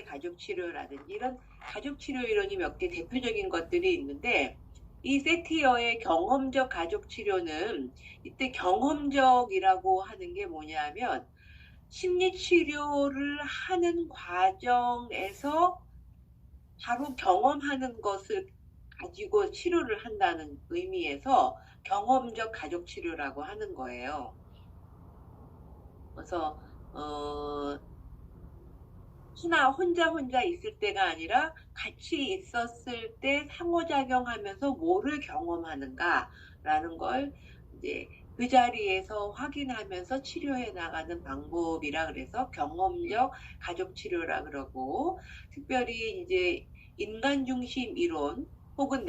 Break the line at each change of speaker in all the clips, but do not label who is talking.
가족 치료라든지 이런 가족 치료 이론이 몇 개 대표적인 것들이 있는데, 이 세티어의 경험적 가족 치료는 이때 경험적이라고 하는 게 뭐냐면 심리 치료를 하는 과정에서 바로 경험하는 것을 가지고 치료를 한다는 의미에서 경험적 가족 치료라고 하는 거예요. 그래서 혼자 있을 때가 아니라 같이 있었을 때 상호작용하면서 뭐를 경험하는가라는 걸 이제 그 자리에서 확인하면서 치료해 나가는 방법이라 그래서 경험적 가족 치료라 그러고, 특별히 이제 인간 중심 이론 혹은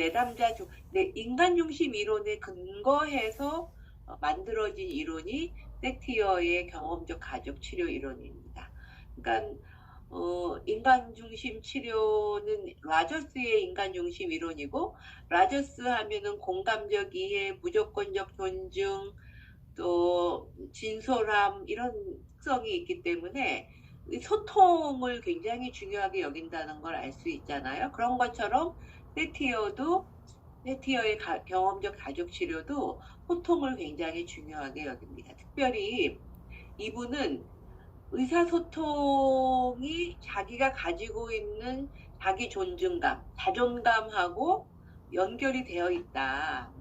인간 중심 이론에 근거해서 만들어진 이론이 세티어의 경험적 가족 치료 이론입니다. 그러니까 인간 중심 치료는 라저스의 인간 중심 이론이고, 라저스 하면은 공감적 이해, 무조건적 존중, 또 진솔함 이런 특성이 있기 때문에 소통을 굉장히 중요하게 여긴다는 걸 알 수 있잖아요. 그런 것처럼 세티어의 경험적 가족 치료도 소통을 굉장히 중요하게 여깁니다. 특별히 이분은 의사소통이 자기가 가지고 있는 자기 존중감, 자존감하고 연결이 되어 있다.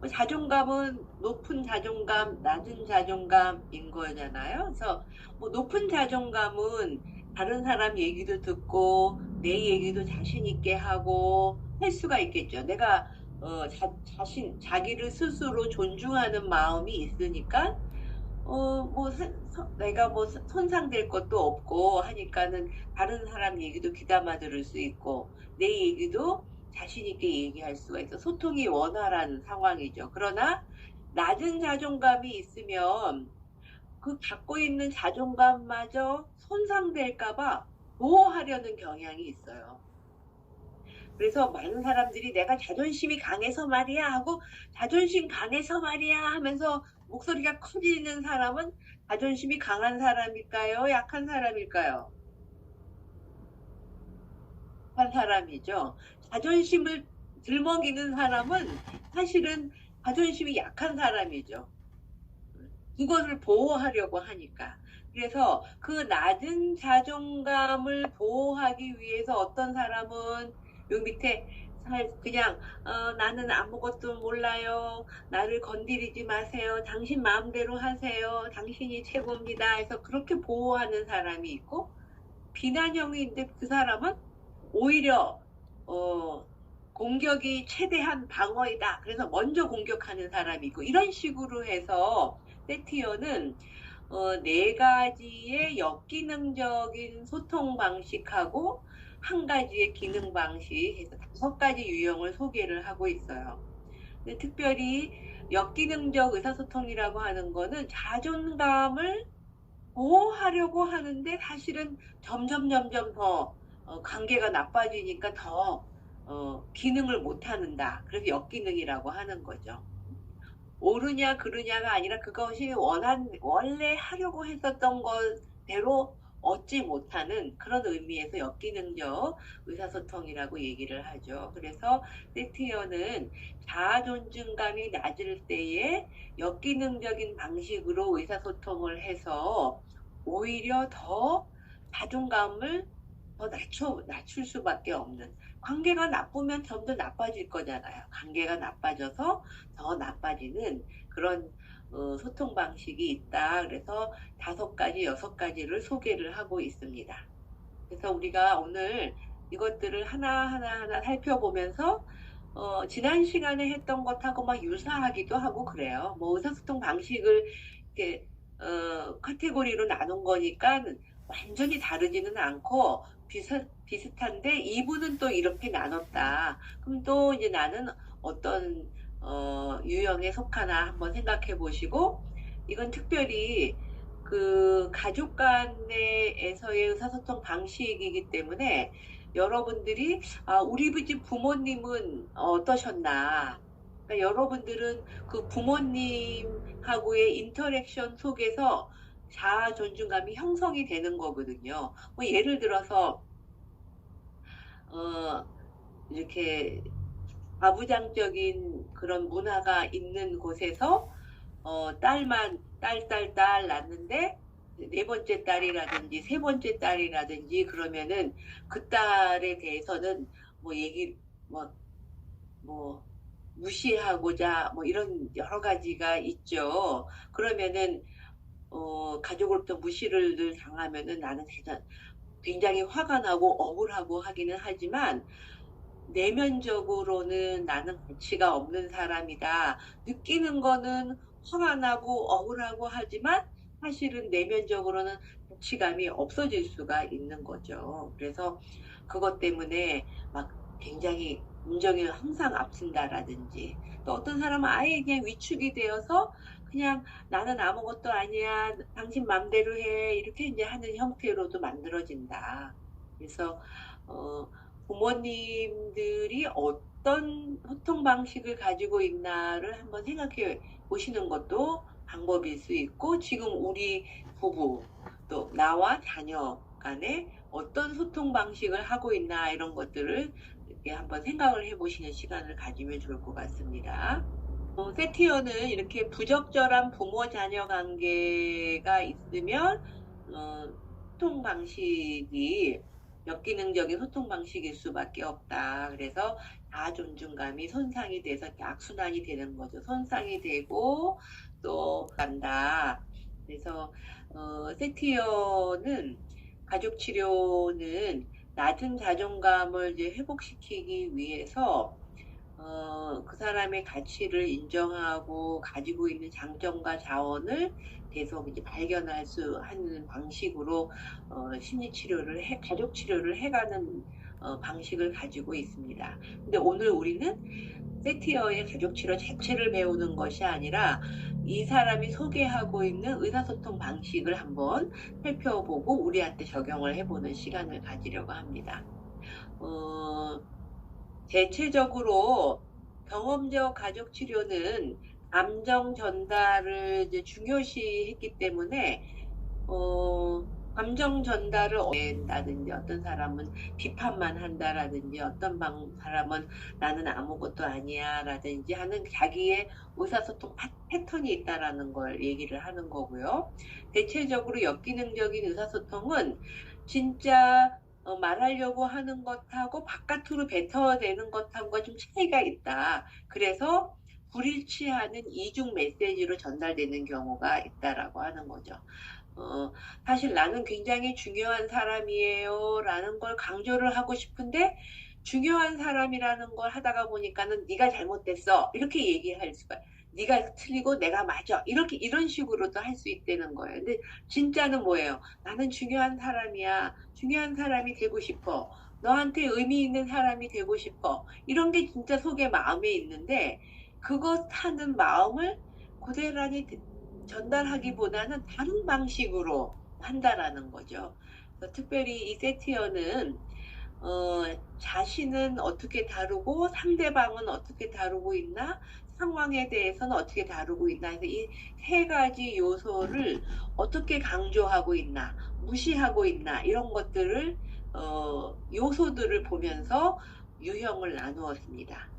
자존감은 높은 자존감, 낮은 자존감인 거잖아요. 그래서 높은 자존감은 다른 사람 얘기도 듣고 내 얘기도 자신 있게 하고 할 수가 있겠죠. 내가 자기를 스스로 존중하는 마음이 있으니까 내가 손상될 것도 없고 하니까는 다른 사람 얘기도 귀담아 들을 수 있고 내 얘기도 자신 있게 얘기할 수가 있어. 소통이 원활한 상황이죠. 그러나 낮은 자존감이 있으면 그 갖고 있는 자존감마저 손상될까봐 보호하려는 경향이 있어요. 그래서 많은 사람들이 내가 자존심이 강해서 말이야 하고, 자존심 강해서 말이야 하면서 목소리가 커지는 사람은 자존심이 강한 사람일까요? 약한 사람일까요? 약한 사람이죠. 자존심을 들먹이는 사람은 사실은 자존심이 약한 사람이죠. 그것을 보호하려고 하니까. 그래서 그 낮은 자존감을 보호하기 위해서 어떤 사람은 요 밑에 그냥 나는 아무것도 몰라요. 나를 건드리지 마세요. 당신 마음대로 하세요. 당신이 최고입니다. 해서 그렇게 보호하는 사람이 있고, 비난형인데 그 사람은 오히려 공격이 최대한 방어이다. 그래서 먼저 공격하는 사람이 있고, 이런 식으로 해서 세티어는 4가지의 역기능적인 소통 방식하고 1가지의 기능 방식 해서 5가지 유형을 소개를 하고 있어요. 근데 특별히 역기능적 의사소통이라고 하는 거는 자존감을 보호하려고 하는데 사실은 점점 더 관계가 나빠지니까 더 기능을 못하는다. 그래서 역기능이라고 하는 거죠. 옳으냐 그르냐가 아니라 그것이 원래 하려고 했었던 것대로 얻지 못하는 그런 의미에서 역기능적 의사소통이라고 얘기를 하죠. 그래서 세티어는 자아존중감이 낮을 때에 역기능적인 방식으로 의사소통을 해서 오히려 더 자존감을 더 낮출 수밖에 없는, 관계가 나쁘면 좀 더 나빠질 거잖아요. 관계가 나빠져서 더 나빠지는 그런 소통 방식이 있다. 그래서 5가지, 6가지를 소개를 하고 있습니다. 그래서 우리가 오늘 이것들을 하나하나 살펴보면서 지난 시간에 했던 것하고 막 유사하기도 하고 그래요. 의사소통 방식을 이렇게 카테고리로 나눈 거니까 완전히 다르지는 않고 비슷한데 이분은 또 이렇게 나눴다. 그럼 또 이제 나는 어떤 유형에 속하나 한번 생각해 보시고, 이건 특별히 그 가족 간에서의 의사소통 방식이기 때문에 여러분들이 우리 집 부모님은 어떠셨나, 그러니까 여러분들은 그 부모님하고의 인터랙션 속에서 자아 존중감이 형성이 되는 거거든요. 예를 들어서 어, 이렇게 가부장적인 그런 문화가 있는 곳에서 딸 낳는데 네 번째 딸이라든지 세 번째 딸이라든지 그러면은 그 딸에 대해서는 뭐 뭐, 뭐 무시하고자 뭐 이런 여러 가지가 있죠. 그러면은 가족으로부터 무시를 늘 당하면은 나는 굉장히 화가 나고 억울하고 하기는 하지만 내면적으로는 나는 가치가 없는 사람이다. 느끼는 거는 화가 나고 억울하고 하지만 사실은 내면적으로는 가치감이 없어질 수가 있는 거죠. 그래서 그것 때문에 막 굉장히 감정이 항상 앞선다라든지 또 어떤 사람은 아예 그냥 위축이 되어서 그냥 나는 아무것도 아니야. 당신 맘대로 해. 이렇게 이제 하는 형태로도 만들어진다. 그래서 어, 부모님들이 어떤 소통 방식을 가지고 있나를 한번 생각해 보시는 것도 방법일 수 있고, 지금 우리 부부 또 나와 자녀 간에 어떤 소통 방식을 하고 있나 이런 것들을 이렇게 한번 생각을 해 보시는 시간을 가지면 좋을 것 같습니다. 세티어는 이렇게 부적절한 부모 자녀 관계가 있으면 소통 방식이 역기능적인 소통 방식일 수밖에 없다. 그래서 자아 존중감이 손상이 돼서 악순환이 되는 거죠. 손상이 되고 또 간다. 그래서 세티어는 가족 치료는 낮은 자존감을 이제 회복시키기 위해서 그 사람의 가치를 인정하고 가지고 있는 장점과 자원을 계속 이제 발견할 수 하는 방식으로 심리 치료를 가족 치료를 해가는 방식을 가지고 있습니다. 근데 오늘 우리는 세티어의 가족 치료 자체를 배우는 것이 아니라 이 사람이 소개하고 있는 의사소통 방식을 한번 살펴보고 우리한테 적용을 해보는 시간을 가지려고 합니다. 대체적으로 경험적 가족 치료는 감정 전달을 이제 중요시했기 때문에 감정 전달을 한다든지 어떤 사람은 비판만 한다라든지 어떤 사람은 나는 아무것도 아니야 라든지 하는 자기의 의사소통 패턴이 있다라는 걸 얘기를 하는 거고요. 대체적으로 역기능적인 의사소통은 진짜 말하려고 하는 것하고 바깥으로 뱉어내는 것하고가 좀 차이가 있다. 그래서 불일치하는 이중 메시지로 전달되는 경우가 있다라고 하는 거죠. 사실 나는 굉장히 중요한 사람이에요 라는 걸 강조를 하고 싶은데 중요한 사람이라는 걸 하다가 보니까는 네가 잘못됐어 이렇게 얘기할 수가, 네가 틀리고 내가 맞아 이렇게 이런 식으로도 할 수 있다는 거예요. 근데 진짜는 뭐예요? 나는 중요한 사람이야. 중요한 사람이 되고 싶어. 너한테 의미 있는 사람이 되고 싶어. 이런 게 진짜 속에 마음에 있는데 그것 하는 마음을 고스란히 전달하기보다는 다른 방식으로 한다라는 거죠. 특별히 이 세티어는 자신은 어떻게 다루고 상대방은 어떻게 다루고 있나, 상황에 대해서는 어떻게 다루고 있나 해서 이 세 가지 요소를 어떻게 강조하고 있나, 무시하고 있나 이런 것들을 요소들을 보면서 유형을 나누었습니다.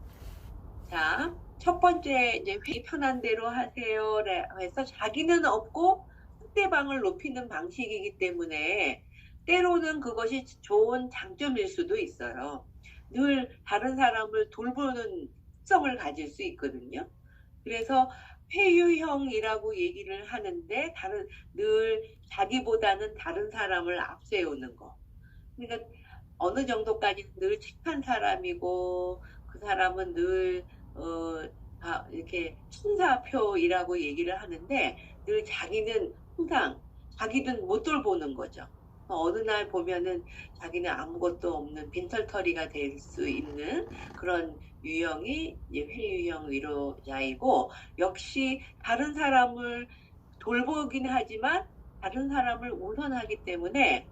자, 첫 번째 이제 회의 편한 대로 하세요 해서 자기는 없고 상대방을 높이는 방식이기 때문에 때로는 그것이 좋은 장점일 수도 있어요. 늘 다른 사람을 돌보는 특성을 가질 수 있거든요. 그래서 회유형이라고 얘기를 하는데 늘 자기보다는 다른 사람을 앞세우는 거. 그러니까 어느 정도까지 늘 착한 사람이고 그 사람은 늘 이렇게 천사표이라고 얘기를 하는데 늘 자기는 항상 자기는 못 돌보는 거죠. 어느 날 보면은 자기는 아무것도 없는 빈털터리가 될 수 있는 그런 유형이 회유형 위로자이고, 역시 다른 사람을 돌보긴 하지만 다른 사람을 우선하기 때문에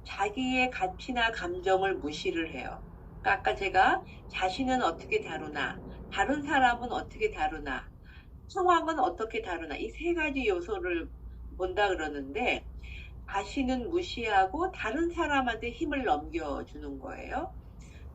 자기의 가치나 감정을 무시를 해요. 그러니까 아까 제가 자신은 어떻게 다루나, 다른 사람은 어떻게 다루나, 상황은 어떻게 다루나 이 세 가지 요소를 본다 그러는데 자신은 무시하고 다른 사람한테 힘을 넘겨주는 거예요.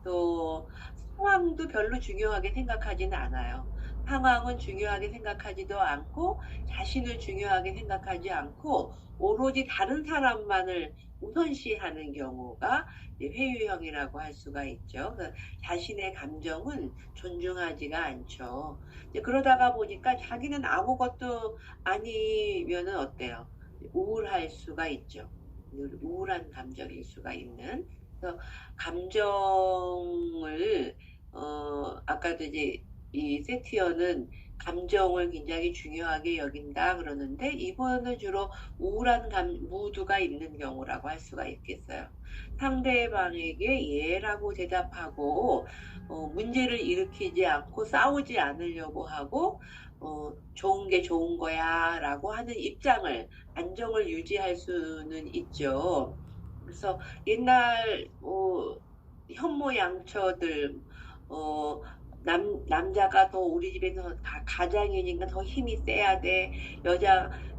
또 상황도 별로 중요하게 생각하지는 않아요. 상황은 중요하게 생각하지도 않고 자신을 중요하게 생각하지 않고 오로지 다른 사람만을 우선시하는 경우가 회유형이라고 할 수가 있죠. 자신의 감정은 존중하지가 않죠. 그러다가 보니까 자기는 아무것도 아니면은 어때요? 우울할 수가 있죠. 우울한 감정일 수가 있는. 그래서 감정을 아까도 이제 이 세티어는 감정을 굉장히 중요하게 여긴다 그러는데 이번은 주로 우울한 무드가 있는 경우라고 할 수가 있겠어요. 상대방에게 예라고 대답하고 문제를 일으키지 않고 싸우지 않으려고 하고 좋은 게 좋은 거야 라고 하는 입장을 안정을 유지할 수는 있죠. 그래서 옛날 현모양처들 남자가 더 우리 집에서 가장이니까 더 힘이 세야 돼.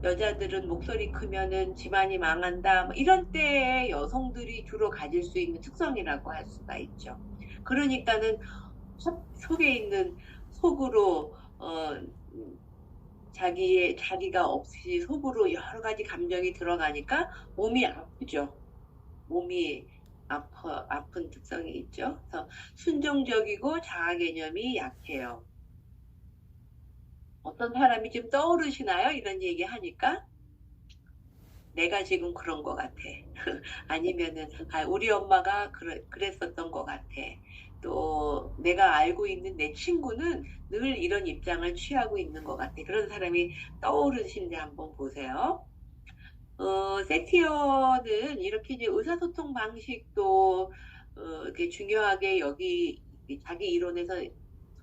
여자들은 목소리 크면은 집안이 망한다. 뭐 이런 때에 여성들이 주로 가질 수 있는 특성이라고 할 수가 있죠. 그러니까는 속에 있는 속으로 자기가 없이 속으로 여러 가지 감정이 들어가니까 몸이 아프죠. 몸이 아픈 특성이 있죠. 그래서 순종적이고 자아 개념이 약해요. 어떤 사람이 지금 떠오르시나요? 이런 얘기 하니까 내가 지금 그런 것 같아. 아니면은 우리 엄마가 그랬었던 것 같아. 또 내가 알고 있는 내 친구는 늘 이런 입장을 취하고 있는 것 같아. 그런 사람이 떠오르시는지 한번 보세요. 세티어는 이렇게 이제 의사소통 방식도 이렇게 중요하게 자기 이론에서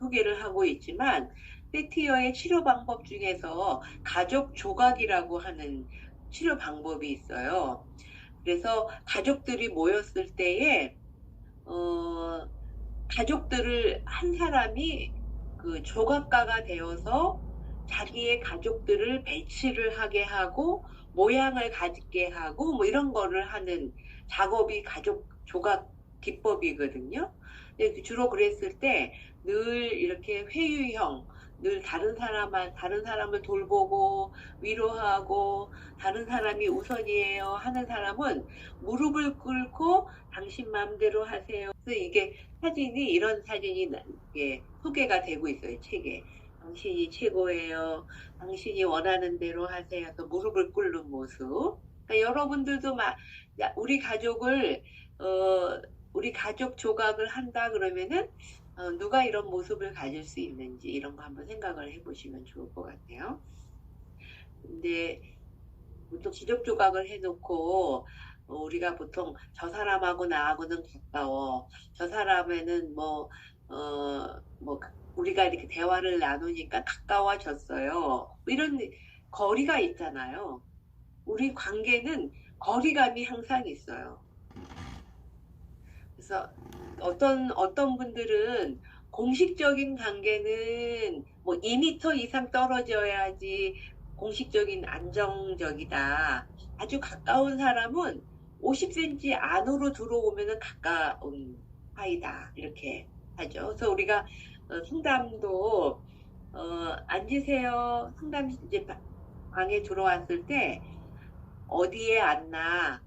소개를 하고 있지만 세티어의 치료 방법 중에서 가족 조각이라고 하는 치료 방법이 있어요. 그래서 가족들이 모였을 때에 가족들을 한 사람이 그 조각가가 되어서 자기의 가족들을 배치를 하게 하고 모양을 갖게 하고 뭐 이런 거를 하는 작업이 가족 조각 기법이거든요. 주로 그랬을 때 늘 이렇게 회유형, 늘 다른 사람을 돌보고 위로하고 다른 사람이 우선이에요 하는 사람은 무릎을 꿇고 당신 마음대로 하세요. 그래서 이게 이런 사진이 소개가 되고 있어요, 책에. 당신이 최고예요. 당신이 원하는 대로 하세요. 또 무릎을 꿇는 모습. 그러니까 여러분들도 우리 가족 조각을 한다 그러면은 누가 이런 모습을 가질 수 있는지 이런 거 한번 생각을 해보시면 좋을 것 같아요. 근데 보통 지적 조각을 해놓고 우리가 보통 저 사람하고 나하고는 가까워. 저 사람에는 우리가 이렇게 대화를 나누니까 가까워졌어요. 이런 거리가 있잖아요. 우리 관계는 거리감이 항상 있어요. 그래서 어떤 분들은 공식적인 관계는 뭐 2m 이상 떨어져야지 공식적인 안정적이다. 아주 가까운 사람은 50cm 안으로 들어오면 가까운 사이다. 이렇게 하죠. 그래서 우리가 상담도 앉으세요. 상담 이제 방에 들어왔을 때 어디에 앉나,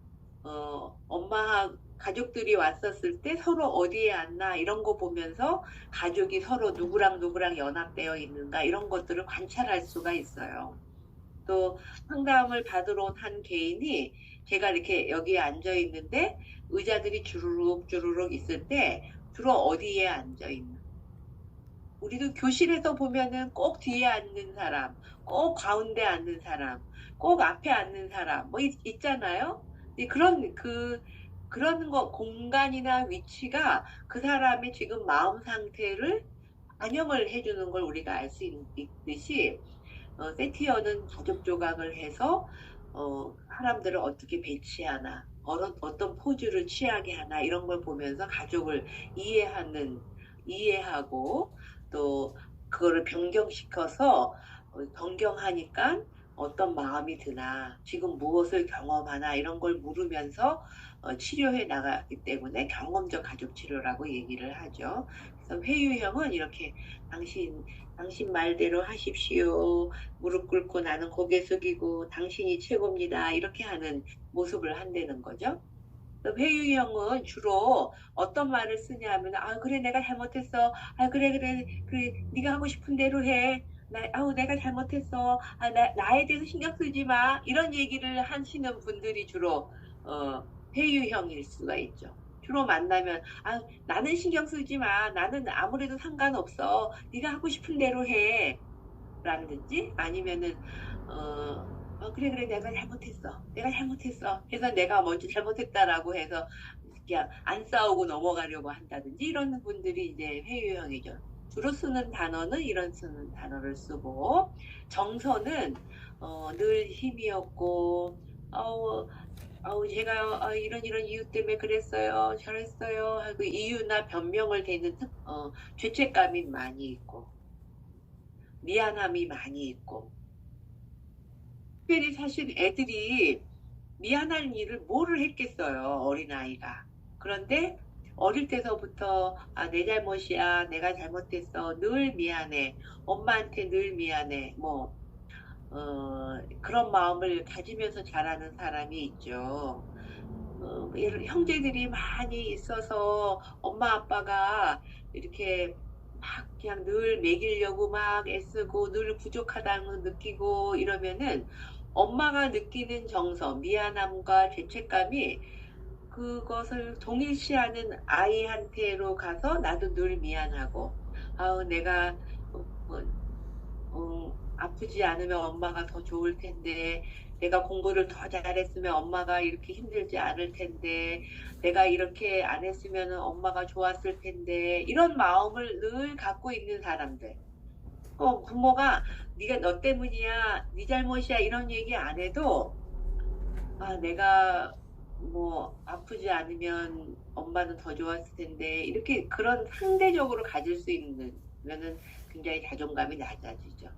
엄마하고 가족들이 왔었을 때 서로 어디에 앉나 이런 거 보면서 가족이 서로 누구랑 연합되어 있는가 이런 것들을 관찰할 수가 있어요. 또 상담을 받으러 온 한 개인이 제가 이렇게 여기에 앉아 있는데 의자들이 주르륵 있을 때 주로 어디에 앉아 있나. 우리도 교실에서 보면은 꼭 뒤에 앉는 사람, 꼭 가운데 앉는 사람, 꼭 앞에 앉는 사람 뭐 있잖아요. 그런 공간이나 위치가 그 사람의 지금 마음 상태를 반영을 해주는 걸 우리가 알 수 있듯이 세티어는 가족 조각을 해서 사람들을 어떻게 배치하나 어떤 포즈를 취하게 하나 이런 걸 보면서 가족을 이해하고 또 그거를 변경시켜서 변경하니까 어떤 마음이 드나 지금 무엇을 경험하나 이런 걸 물으면서 치료해 나가기 때문에 경험적 가족 치료라고 얘기를 하죠. 그래서 회유형은 이렇게 당신 말대로 하십시오. 무릎 꿇고 나는 고개 숙이고 당신이 최고입니다. 이렇게 하는 모습을 한다는 거죠. 회유형은 주로 어떤 말을 쓰냐 하면, 아, 그래, 내가 잘못했어. 아, 그래, 그래, 그래, 네가 하고 싶은 대로 해. 내가 잘못했어. 아, 나에 대해서 신경 쓰지 마. 이런 얘기를 하시는 분들이 주로, 회유형일 수가 있죠. 주로 만나면, 아, 나는 신경 쓰지 마. 나는 아무래도 상관없어. 네가 하고 싶은 대로 해. 라든지, 아니면은, 그래, 그래, 내가 잘못했어. 내가 잘못했어. 해서 내가 먼저 잘못했다라고 해서 그냥 안 싸우고 넘어가려고 한다든지, 이런 분들이 이제 회유형이죠. 주로 쓰는 단어는 이런 쓰는 단어를 쓰고, 정서는, 늘 힘이 없고, 제가 이런 이유 때문에 그랬어요. 저랬어요. 하고 이유나 변명을 대는 죄책감이 많이 있고, 미안함이 많이 있고, 특별히 사실 애들이 미안할 일을 뭐를 했겠어요, 어린아이가. 그런데 어릴 때서부터, 아, 내 잘못이야, 내가 잘못했어, 늘 미안해, 엄마한테 늘 미안해, 그런 마음을 가지면서 자라는 사람이 있죠. 형제들이 많이 있어서 엄마 아빠가 이렇게 막 그냥 늘 먹이려고 막 애쓰고 늘 부족하다는 느끼고 이러면은 엄마가 느끼는 정서, 미안함과 죄책감이 그것을 동일시하는 아이한테로 가서 나도 늘 미안하고, 아우, 내가 뭐, 아프지 않으면 엄마가 더 좋을 텐데, 내가 공부를 더 잘했으면 엄마가 이렇게 힘들지 않을 텐데, 내가 이렇게 안 했으면 엄마가 좋았을 텐데, 이런 마음을 늘 갖고 있는 사람들. 부모가 네가 너 때문이야, 네 잘못이야 이런 얘기 안 해도, 아, 내가 뭐 아프지 않으면 엄마는 더 좋았을 텐데, 이렇게 그런 상대적으로 가질 수 있는 면은 굉장히 자존감이 낮아지죠.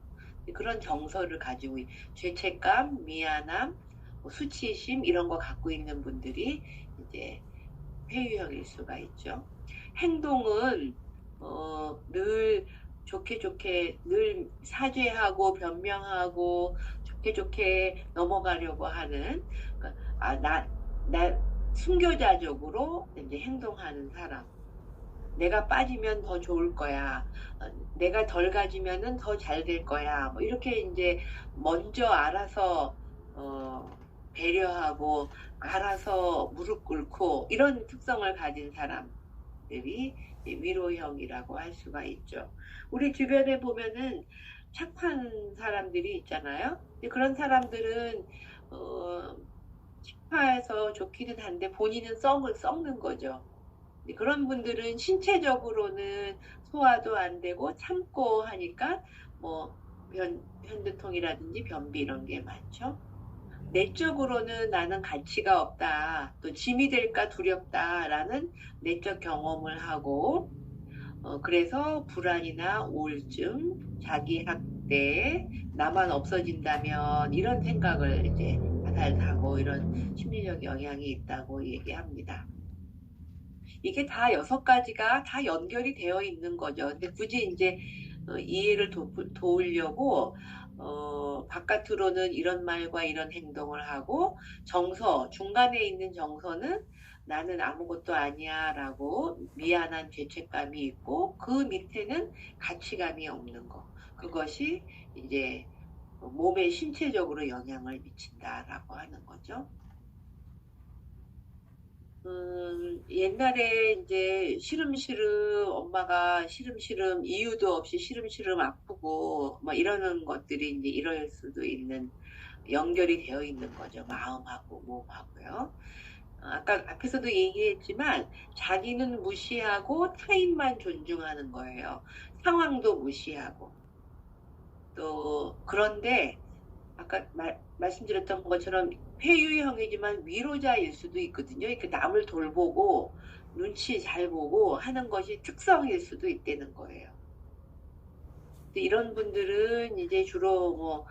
그런 정서를 가지고 죄책감, 미안함, 수치심 이런 거 갖고 있는 분들이 이제 회유형일 수가 있죠. 행동은 늘 좋게 늘 사죄하고 변명하고 좋게 넘어가려고 하는, 나 순교자적으로 이제 행동하는 사람. 내가 빠지면 더 좋을 거야. 내가 덜 가지면은 더 잘 될 거야. 뭐 이렇게 이제 먼저 알아서 배려하고 알아서 무릎 꿇고 이런 특성을 가진 사람들이 위로형이라고 할 수가 있죠. 우리 주변에 보면은 착한 사람들이 있잖아요. 그런 사람들은 식파해서 좋기는 한데 본인은 썩는 거죠. 그런 분들은 신체적으로는 소화도 안 되고 참고 하니까 뭐 현두통이라든지 변비 이런 게 많죠. 내적으로는 나는 가치가 없다, 또 짐이 될까 두렵다라는 내적 경험을 하고, 그래서 불안이나 우울증, 자기 학대, 나만 없어진다면 이런 생각을 이제 하고 이런 심리적 영향이 있다고 얘기합니다. 이게 다 6가지가 다 연결이 되어 있는 거죠. 근데 굳이 이제 이해를 도우려고 바깥으로는 이런 말과 이런 행동을 하고, 중간에 있는 정서는 나는 아무것도 아니야 라고 미안한 죄책감이 있고, 그 밑에는 가치감이 없는 거. 그것이 이제 몸에 신체적으로 영향을 미친다라고 하는 거죠. 옛날에 이제 엄마가 시름시름 이유도 없이 시름시름 아프고 막 이러는 것들이 이제 이럴 수도 있는, 연결이 되어 있는 거죠. 마음하고 몸하고요. 아까 앞에서도 얘기했지만 자기는 무시하고 타인만 존중하는 거예요. 상황도 무시하고. 또 그런데 아까 말씀드렸던 것처럼 회유형이지만 위로자일 수도 있거든요. 이렇게 남을 돌보고 눈치 잘 보고 하는 것이 특성일 수도 있다는 거예요. 이런 분들은 이제 주로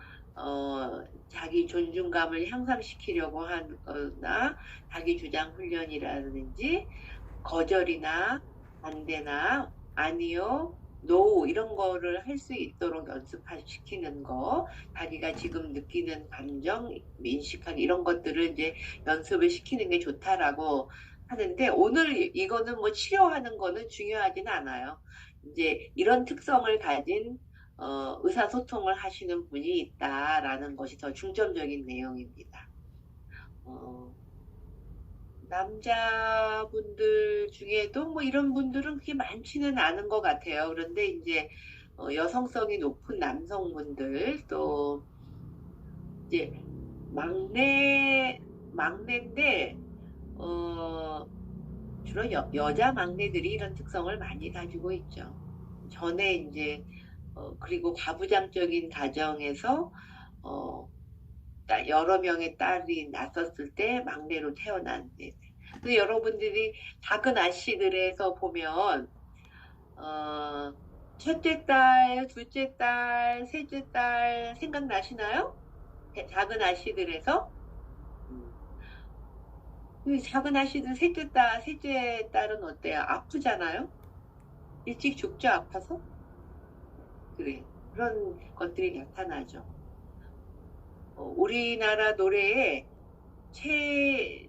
자기 존중감을 향상시키려고 하거나 자기 주장 훈련이라든지 거절이나 반대나 아니요, 노 이런 거를 할 수 있도록 연습시키는 거, 자기가 지금 느끼는 감정, 인식하기 이런 것들을 이제 연습을 시키는 게 좋다라고 하는데 오늘 이거는 뭐 치료하는 거는 중요하진 않아요. 이제 이런 특성을 가진 의사소통을 하시는 분이 있다라는 것이 더 중점적인 내용입니다. 남자분들 중에도 뭐 이런 분들은 그렇게 많지는 않은 것 같아요. 그런데 이제 여성성이 높은 남성분들 또 이제 막내인데 주로 여자 막내들이 이런 특성을 많이 가지고 있죠. 전에 이제 그리고 가부장적인 가정에서 여러 명의 딸이 낳았을 때 막내로 태어난. 그래서 여러분들이 작은 아씨들에서 보면 첫째 딸, 둘째 딸, 셋째 딸 생각나시나요? 작은 아씨들에서 작은 아씨들 셋째 딸은 어때요? 아프잖아요? 일찍 죽죠, 아파서? 그래, 그런 것들이 나타나죠. 우리나라 노래에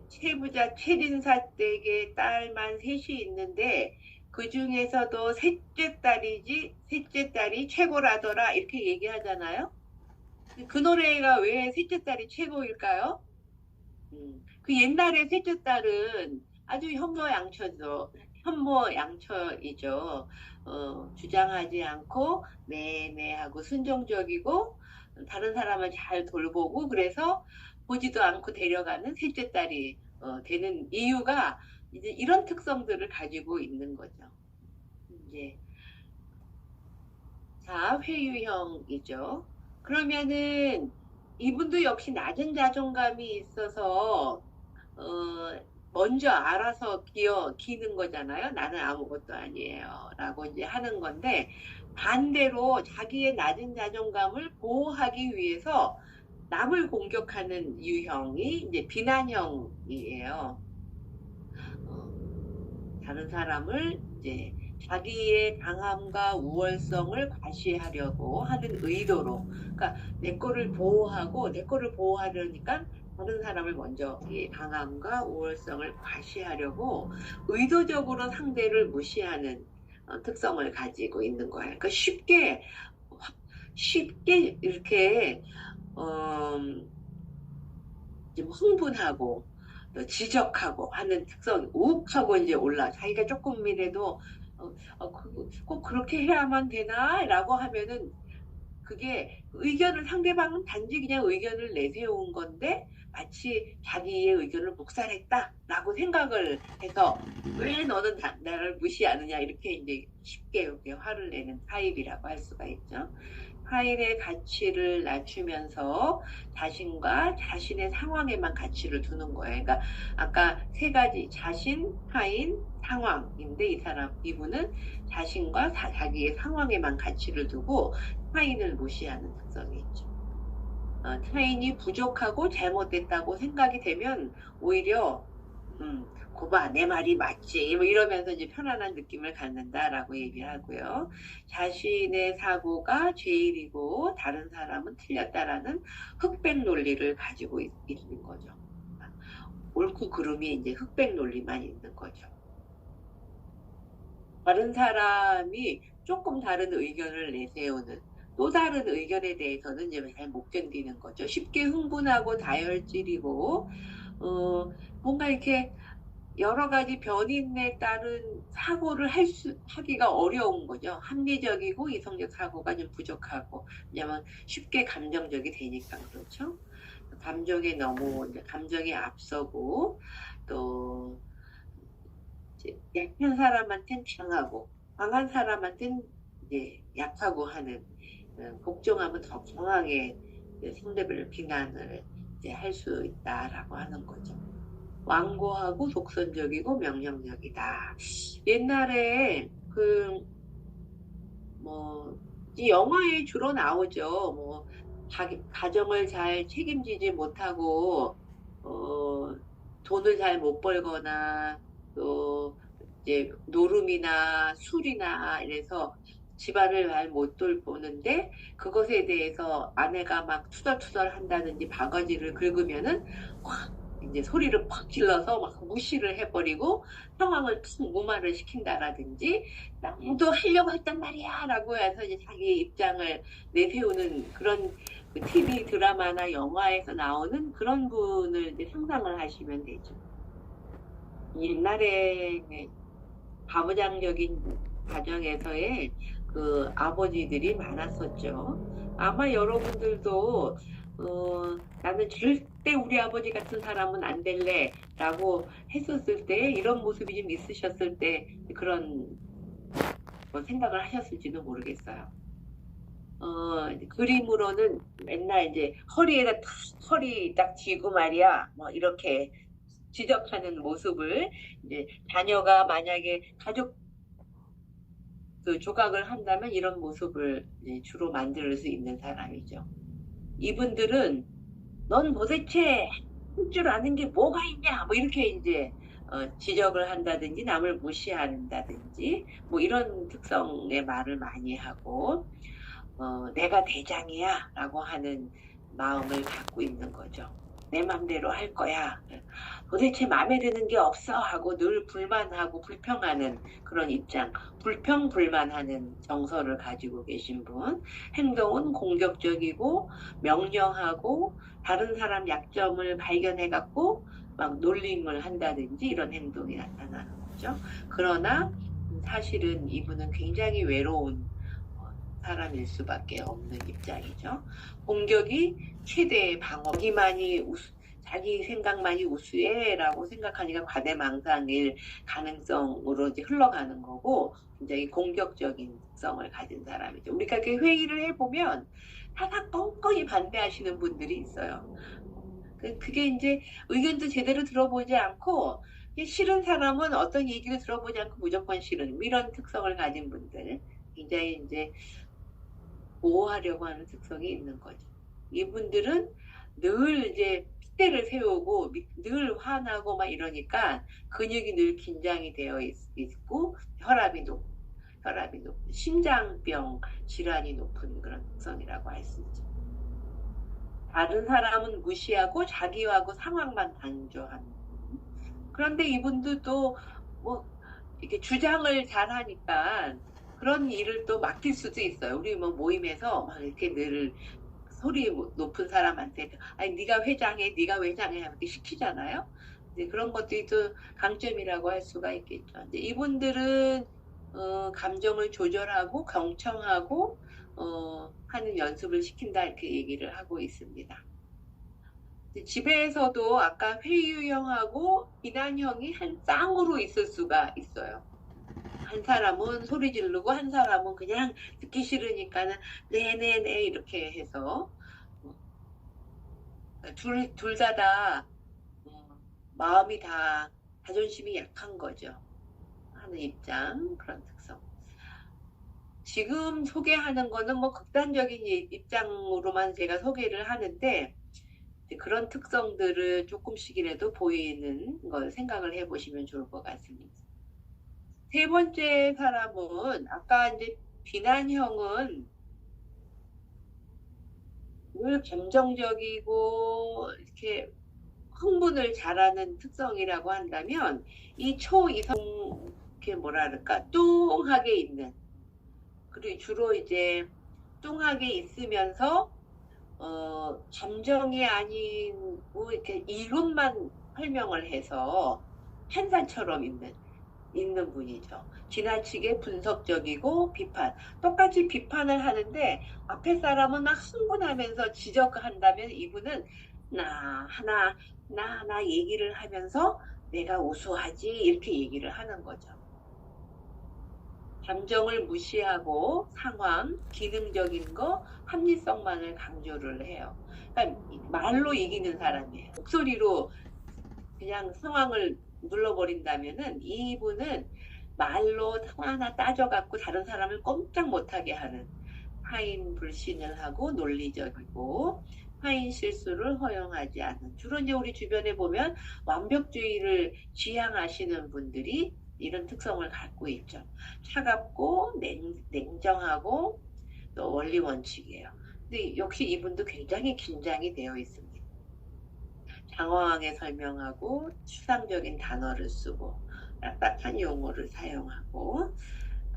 최부자 최진사 댁에 딸만 셋이 있는데 그 중에서도 셋째 딸이 최고라더라 이렇게 얘기하잖아요. 그 노래가 왜 셋째 딸이 최고일까요? 그 옛날에 셋째 딸은 아주 현모양처이죠. 주장하지 않고 매매하고 순종적이고 다른 사람을 잘 돌보고 그래서 보지도 않고 데려가는 셋째 딸이 되는 이유가 이제 이런 특성들을 가지고 있는 거죠. 이제 자, 회유형이죠. 그러면은 이분도 역시 낮은 자존감이 있어서 먼저 알아서 기는 거잖아요. 나는 아무것도 아니에요. 라고 이제 하는 건데, 반대로 자기의 낮은 자존감을 보호하기 위해서 남을 공격하는 유형이 이제 비난형이에요. 다른 사람을 이제 자기의 강함과 우월성을 과시하려고 하는 의도로, 그러니까 내 거를 보호하려니까 다른 사람을 먼저 이 강함과 우월성을 과시하려고 의도적으로 상대를 무시하는 특성을 가지고 있는 거예요. 그러니까 쉽게 이렇게 좀 흥분하고 또 지적하고 하는 특성이 욱하고 이제 자기가 조금이라도 꼭 그렇게 해야만 되나? 라고 하면은 그게 상대방은 단지 그냥 의견을 내세운 건데 마치 자기의 의견을 묵살했다라고 생각을 해서 왜 너는 나를 무시하느냐 이렇게 이제 쉽게 이렇게 화를 내는 타입이라고 할 수가 있죠. 타인의 가치를 낮추면서 자신과 자신의 상황에만 가치를 두는 거예요. 그러니까 아까 세 가지 자신, 타인, 상황인데 이분은 자신과 자기의 상황에만 가치를 두고 타인을 무시하는 특성이 있죠. 타인이 부족하고 잘못됐다고 생각이 되면 오히려 고봐 내 말이 맞지 뭐 이러면서 이제 편안한 느낌을 갖는다라고 얘기를 하고요. 자신의 사고가 제일이고 다른 사람은 틀렸다라는 흑백 논리를 가지고 있는 거죠. 옳고 그름이 이제 흑백 논리만 있는 거죠. 다른 사람이 조금 다른 의견을 내세우는 또 다른 의견에 대해서는 이제 잘 못 견디는 거죠. 쉽게 흥분하고 다혈질이고 뭔가 이렇게 여러 가지 변인에 따른 사고를 하기가 어려운 거죠. 합리적이고 이성적 사고가 좀 부족하고 왜냐면 쉽게 감정적이 되니까 그렇죠. 감정이 앞서고 또 약한 사람한테는 강하고 강한 사람한테는 이제 약하고 하는 복종하면 더 강하게 상대방을 비난을 할 수 있다라고 하는 거죠. 완고하고 독선적이고 명령적이다. 옛날에 이 영화에 주로 나오죠. 자기 가정을 잘 책임지지 못하고 돈을 잘 못 벌거나 또 이제 노름이나 술이나 이래서 집안을 잘 못 돌보는데 그것에 대해서 아내가 막 투덜투덜 한다든지 바가지를 긁으면은 확 이제 소리를 팍 질러서 막 무시를 해버리고 상황을 푹 무마를 시킨다라든지 나도 하려고 했단 말이야 라고 해서 이제 자기 입장을 내세우는 그런 그 TV 드라마나 영화에서 나오는 그런 분을 이제 상상을 하시면 되죠. 옛날에 가부장적인 가정에서의 그 아버지들이 많았었죠. 아마 여러분들도 나는 절대 우리 아버지 같은 사람은 안 될래 라고 했었을 때 이런 모습이 좀 있으셨을 때 그런 뭐 생각을 하셨을지도 모르겠어요. 그림으로는 맨날 이제 허리에다 탁 허리 딱 쥐고 말이야 뭐 이렇게 지적하는 모습을 이제 자녀가 만약에 가족 그 조각을 한다면 이런 모습을 주로 만들 수 있는 사람이죠. 이분들은 넌 도대체 할 줄 아는 게 뭐가 있냐 뭐 이렇게 이제 지적을 한다든지 남을 무시한다든지 뭐 이런 특성의 말을 많이 하고 내가 대장이야 라고 하는 마음을 갖고 있는 거죠. 내 맘대로 할 거야. 도대체 마음에 드는 게 없어 하고 늘 불만하고 불평하는 그런 입장, 불평불만하는 정서를 가지고 계신 분, 행동은 공격적이고 명령하고 다른 사람 약점을 발견해 갖고 막 놀림을 한다든지 이런 행동이 나타나는 거죠. 그러나 사실은 이분은 굉장히 외로운 사람일 수밖에 없는 입장이죠. 공격이 최대의 방어. 자기 생각만이 우수해라고 생각하니까 과대망상일 가능성으로 이제 흘러가는 거고 굉장히 공격적인 성을 가진 사람이죠. 우리가 이렇게 회의를 해보면 사사건건이 반대하시는 분들이 있어요. 그게 이제 의견도 제대로 들어보지 않고 싫은 사람은 어떤 얘기를 들어보지 않고 무조건 싫은 이런 특성을 가진 분들 굉장히 이제 보호하려고 하는 특성이 있는 거죠. 이분들은 늘 이제 핏대를 세우고 늘 화나고 막 이러니까 근육이 늘 긴장이 되어 있고 혈압이 높고 심장병 질환이 높은 그런 특성이라고 할 수 있죠. 다른 사람은 무시하고 자기하고 상황만 강조하는. 그런데 이분들도 뭐 이렇게 주장을 잘 하니까 그런 일을 또 맡길 수도 있어요. 우리 뭐 모임에서 막 이렇게 늘 소리 높은 사람한테 아니 네가 회장해 이렇게 시키잖아요. 이제 그런 것들이 또 강점이라고 할 수가 있겠죠. 이제 이분들은 감정을 조절하고 경청하고 하는 연습을 시킨다 이렇게 얘기를 하고 있습니다. 집에서도 아까 회유형하고 비난형이 한 쌍으로 있을 수가 있어요. 한 사람은 소리 지르고 한 사람은 그냥 듣기 싫으니까는 네네네 이렇게 해서 둘 다 마음이 다 자존심이 약한 거죠. 하는 입장 그런 특성. 지금 소개하는 거는 뭐 극단적인 입장으로만 제가 소개를 하는데 그런 특성들을 조금씩이라도 보이는 걸 생각을 해보시면 좋을 것 같습니다. 세 번째 사람은 아까 이제 비난형은 늘 감정적이고 이렇게 흥분을 잘하는 특성이라고 한다면 이 초이성 이렇게 뭐랄까 뚱하게 있는 그리고 주로 이제 뚱하게 있으면서 감정이 아니고 이렇게 이론만 설명을 해서 판사처럼 있는 분이죠. 지나치게 분석적이고 똑같이 비판을 하는데 앞에 사람은 막 흥분하면서 지적한다면 이분은 나 하나 얘기를 하면서 내가 우수하지 이렇게 얘기를 하는 거죠. 감정을 무시하고 상황, 기능적인 거, 합리성만을 강조를 해요. 그러니까 말로 이기는 사람이에요. 목소리로 그냥 상황을 눌러버린다면은 이분은 말로 하나 따져갖고 다른 사람을 꼼짝 못하게 하는 타인 불신을 하고 논리적이고 타인 실수를 허용하지 않는, 주로 이제 우리 주변에 보면 완벽주의를 지향하시는 분들이 이런 특성을 갖고 있죠. 차갑고 냉정하고 또 원리 원칙이에요. 근데 역시 이분도 굉장히 긴장이 되어 있습니다. 장황하게 설명하고 추상적인 단어를 쓰고 딱딱한 용어를 사용하고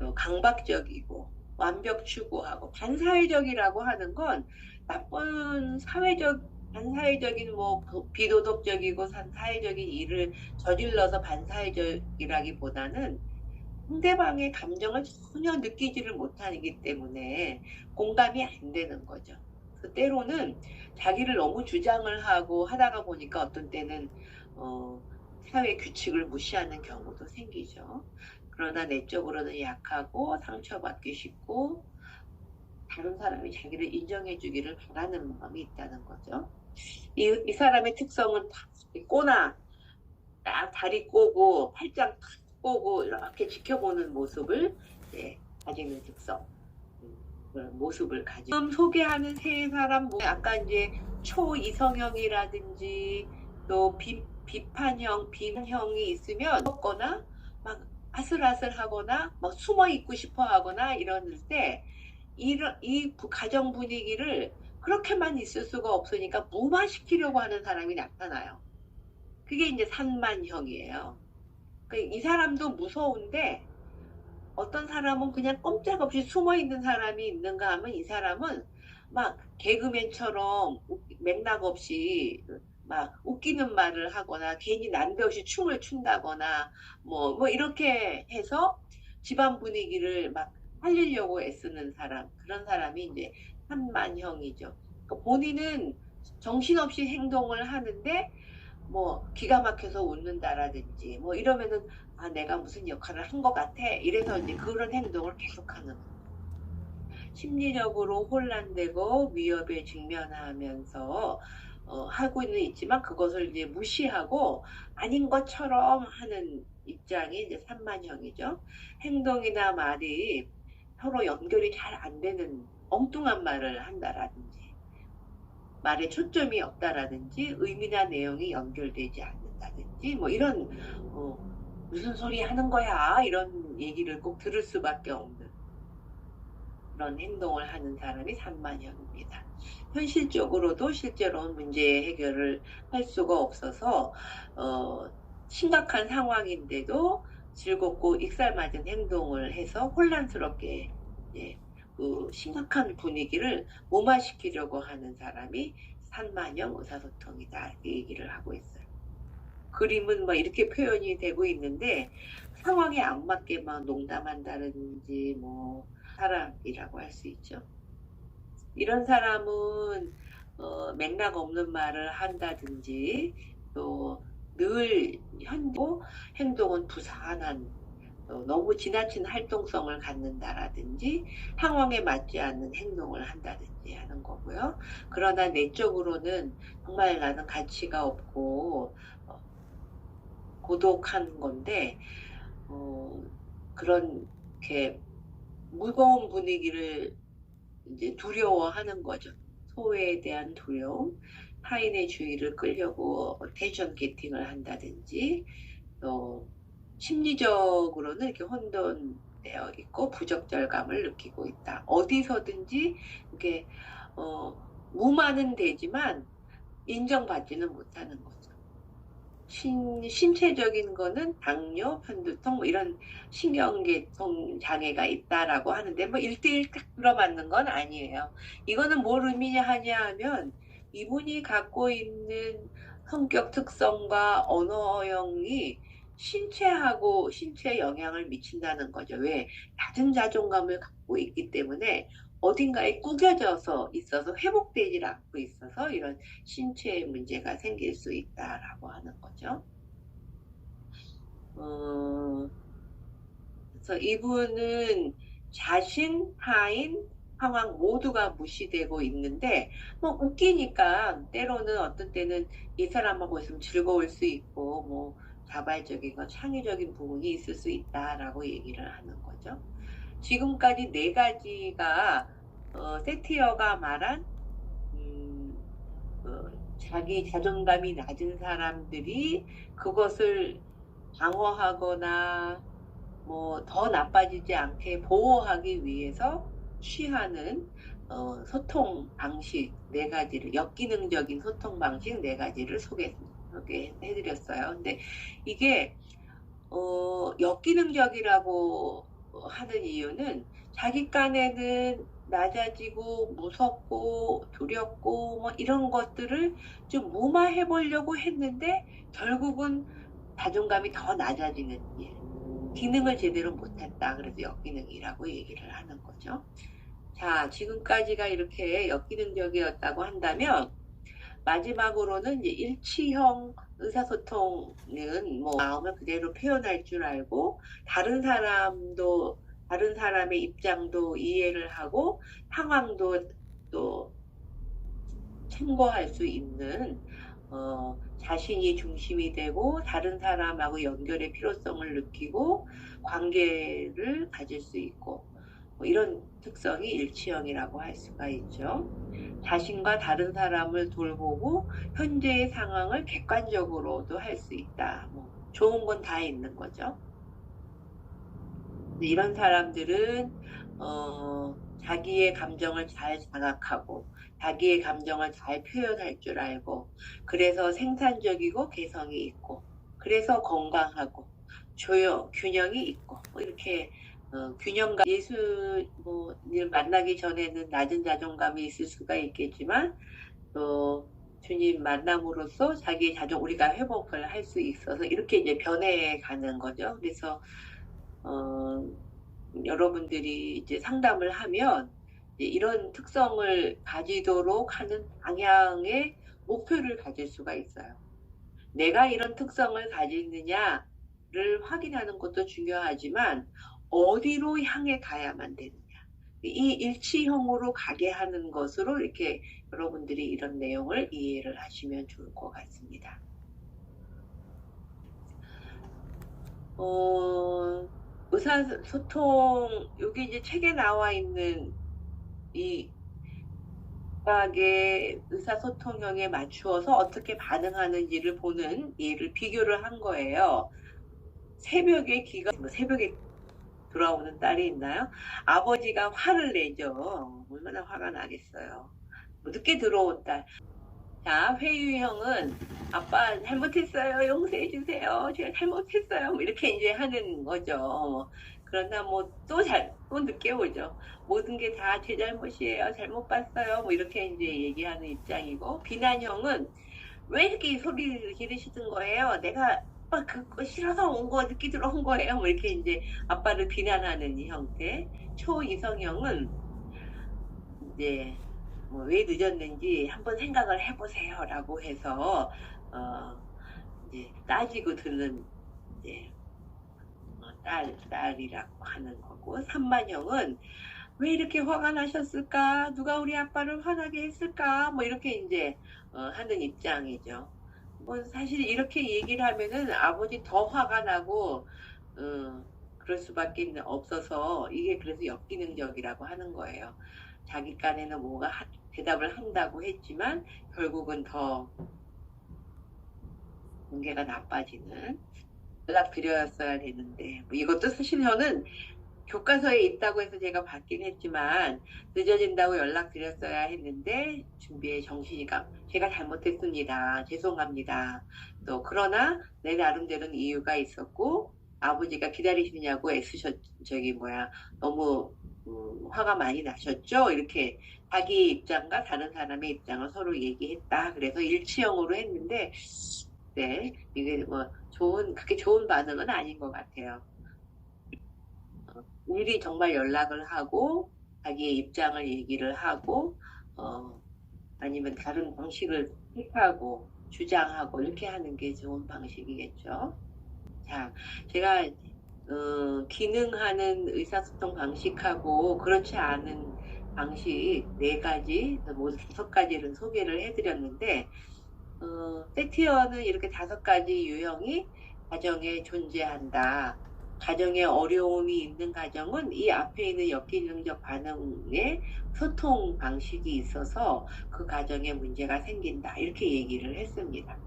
또 강박적이고 완벽 추구하고 반사회적이라고 하는 건 나쁜 반사회적인 뭐 비도덕적이고 사회적인 일을 저질러서 반사회적이라기보다는 상대방의 감정을 전혀 느끼지를 못하기 때문에 공감이 안 되는 거죠. 그래서 때로는 자기를 너무 주장을 하고 하다가 보니까 어떤 때는 사회 규칙을 무시하는 경우도 생기죠. 그러나 내적으로는 약하고 상처받기 쉽고 다른 사람이 자기를 인정해 주기를 바라는 마음이 있다는 거죠. 이 사람의 특성은 꼬나 딱 다리 꼬고 팔짱 탁 꼬고 이렇게 지켜보는 모습을 가지는 특성, 그런 모습을 가지고 지금 소개하는 세 사람 아까 이제 초이성형이라든지 또 비판형, 비난형이 있으면 먹거나 막 아슬아슬하거나 막 숨어 있고 싶어 하거나 이럴 때 이 가정 분위기를 그렇게만 있을 수가 없으니까 무마시키려고 하는 사람이 나타나요. 그게 이제 산만형이에요. 그러니까 이 사람도 무서운데 어떤 사람은 그냥 꼼짝없이 숨어 있는 사람이 있는가 하면 이 사람은 막 개그맨처럼 맥락 없이 막 웃기는 말을 하거나 괜히 난데없이 춤을 춘다거나 뭐 이렇게 해서 집안 분위기를 막 살리려고 애쓰는 사람, 그런 사람이 이제 산만형이죠. 그러니까 본인은 정신없이 행동을 하는데 뭐 기가 막혀서 웃는다라든지 뭐 이러면은 내가 무슨 역할을 한 것 같아 이래서 이제 그런 행동을 계속하는 거예요. 심리적으로 혼란되고 위협에 직면하면서 하고 있지만 그것을 이제 무시하고 아닌 것처럼 하는 입장이 이제 산만형이죠. 행동이나 말이 서로 연결이 잘 안 되는 엉뚱한 말을 한다라든지 말에 초점이 없다라든지 의미나 내용이 연결되지 않는다든지 뭐 이런 무슨 소리 하는 거야 이런 얘기를 꼭 들을 수밖에 없는 그런 행동을 하는 사람이 산만형입니다. 현실적으로도 실제로 문제 해결을 할 수가 없어서 심각한 상황인데도 즐겁고 익살맞은 행동을 해서 혼란스럽게 그 심각한 분위기를 무마시키려고 하는 사람이 산만형 의사소통이다 이렇게 얘기를 하고 있어요. 그림은 뭐 이렇게 표현이 되고 있는데 상황에 안 맞게 막 농담한다든지 뭐 사람이라고 할 수 있죠. 이런 사람은 맥락 없는 말을 한다든지 또 늘 현고 행동은 부산한 너무 지나친 활동성을 갖는다라든지 상황에 맞지 않는 행동을 한다든지 하는 거고요. 그러나 내적으로는 정말 나는 가치가 없고 고독한 건데 그렇게 무거운 분위기를 이제 두려워하는 거죠. 소외에 대한 두려움, 타인의 주의를 끌려고 텐션 게팅을 한다든지 또 심리적으로는 이렇게 혼돈되어 있고 부적절감을 느끼고 있다. 어디서든지 이렇게 무마는 되지만 인정받지는 못하는 거죠. 신체적인 거는 당뇨, 편두통 뭐 이런 신경계통 장애가 있다라고 하는데 뭐 1대1 딱 들어맞는 건 아니에요. 이거는 뭘 의미하냐 하면 이분이 갖고 있는 성격 특성과 언어형이 신체에 영향을 미친다는 거죠. 왜? 낮은 자존감을 갖고 있기 때문에 어딘가에 구겨져서 있어서 회복되질 않고 있어서 이런 신체에 문제가 생길 수 있다라고 하는 거죠. 그래서 이분은 자신, 타인, 상황 모두가 무시되고 있는데 뭐 웃기니까 때로는 어떤 때는 이 사람하고 있으면 즐거울 수 있고 뭐 자발적이고 창의적인 부분이 있을 수 있다라고 얘기를 하는 거죠. 지금까지 4가지가 세티어가 말한 자기 자존감이 낮은 사람들이 그것을 방어하거나 뭐 더 나빠지지 않게 보호하기 위해서 취하는 소통 방식 네 가지를, 역기능적인 소통 방식 네 가지를 소개해드렸어요. 근데 이게 역기능적이라고 하는 이유는 자기 간에는 낮아지고 무섭고 두렵고 뭐 이런 것들을 좀 무마해 보려고 했는데 결국은 자존감이 더 낮아지는 일, 기능을 제대로 못했다. 그래서 역기능이라고 얘기를 하는 거죠. 자, 지금까지가 이렇게 역기능적이었다고 한다면 마지막으로는 이제 일치형 의사소통은 뭐 마음을 그대로 표현할 줄 알고 다른 사람의 입장도 이해를 하고 상황도 또 참고할 수 있는 자신이 중심이 되고 다른 사람하고 연결의 필요성을 느끼고 관계를 가질 수 있고 뭐 이런 특성이 일치형이라고 할 수가 있죠. 자신과 다른 사람을 돌보고 현재의 상황을 객관적으로도 할 수 있다. 뭐 좋은 건 다 있는 거죠. 이런 사람들은 자기의 감정을 잘 자각하고 자기의 감정을 잘 표현할 줄 알고 그래서 생산적이고 개성이 있고 그래서 건강하고 균형이 있고 뭐 이렇게 균형감, 예수를 만나기 전에는 낮은 자존감이 있을 수가 있겠지만 또 주님 만남으로써 자기의 우리가 회복을 할 수 있어서 이렇게 이제 변해가는 거죠. 그래서 여러분들이 이제 상담을 하면 이런 특성을 가지도록 하는 방향의 목표를 가질 수가 있어요. 내가 이런 특성을 가지느냐를 확인하는 것도 중요하지만 어디로 향해 가야만 되느냐. 이 일치형으로 가게 하는 것으로 이렇게 여러분들이 이런 내용을 이해를 하시면 좋을 것 같습니다. 의사소통, 여기 이제 책에 나와 있는 이 각각의 의사소통형에 맞추어서 어떻게 반응하는지를 보는 예를 비교를 한 거예요. 새벽에 돌아오는 딸이 있나요? 아버지가 화를 내죠. 얼마나 화가 나겠어요. 늦게 들어온 딸. 자, 회유형은 아빠 잘못했어요. 용서해 주세요. 제가 잘못했어요. 뭐 이렇게 이제 하는 거죠. 그러나 뭐 또 늦게 오죠. 모든 게 다 제 잘못이에요. 잘못 봤어요. 뭐 이렇게 이제 얘기하는 입장이고, 비난형은 왜 이렇게 소리를 지르시는 거예요? 내가 아빠 그거 싫어서 온 거 늦게 들어온 거예요. 뭐 이렇게 이제 아빠를 비난하는 형태. 초이성형은 이제 뭐 왜 늦었는지 한번 생각을 해보세요 라고 해서 이제 따지고 듣는 이제 딸이라고 하는 거고, 산만형은 왜 이렇게 화가 나셨을까? 누가 우리 아빠를 화나게 했을까? 뭐 이렇게 이제 하는 입장이죠. 뭐 사실 이렇게 얘기를 하면은 아버지 더 화가 나고 그럴 수밖에 없어서 이게 그래서 역기능적이라고 하는 거예요. 자기 간에는 뭐가 대답을 한다고 했지만 결국은 더 관계가 나빠지는, 연락드렸어야 되는데 뭐 이것도 사실 저는 교과서에 있다고 해서 제가 받긴 했지만 늦어진다고 연락드렸어야 했는데 준비에 정신이가 제가 잘못했습니다. 죄송합니다. 또 그러나 내 나름대로는 이유가 있었고 아버지가 기다리시냐고 너무 화가 많이 나셨죠? 이렇게 자기 입장과 다른 사람의 입장을 서로 얘기했다. 그래서 일치형으로 했는데 네, 이게 뭐 그렇게 좋은 반응은 아닌 것 같아요. 미리 정말 연락을 하고 자기의 입장을 얘기를 하고 아니면 다른 방식을 택하고 주장하고 이렇게 하는 게 좋은 방식이겠죠. 자, 제가 기능하는 의사소통 방식하고 그렇지 않은 방식 4가지, 모두 5가지를 소개를 해드렸는데 세티어는 이렇게 5가지 유형이 가정에 존재한다. 가정에 어려움이 있는 가정은 이 앞에 있는 역기능적 반응의 소통 방식이 있어서 그 가정에 문제가 생긴다. 이렇게 얘기를 했습니다.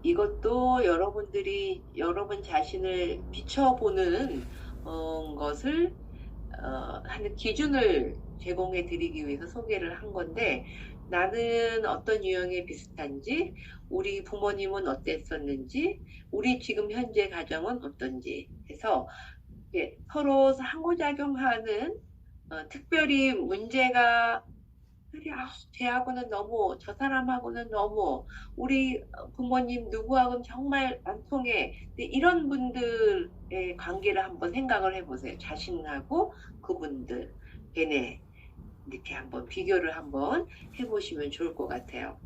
이것도 여러분들이 여러분 자신을 비춰보는 것을 하는 기준을 제공해 드리기 위해서 소개를 한 건데, 나는 어떤 유형에 비슷한지, 우리 부모님은 어땠었는지, 우리 지금 현재 가정은 어떤지 해서 서로 상호작용하는, 특별히 문제가 쟤하고는 너무, 저 사람하고는 너무, 우리 부모님 누구하고는 정말 안 통해. 근데 이런 분들의 관계를 한번 생각을 해보세요. 자신하고 그분들, 걔네, 이렇게 한번 비교를 한번 해보시면 좋을 것 같아요.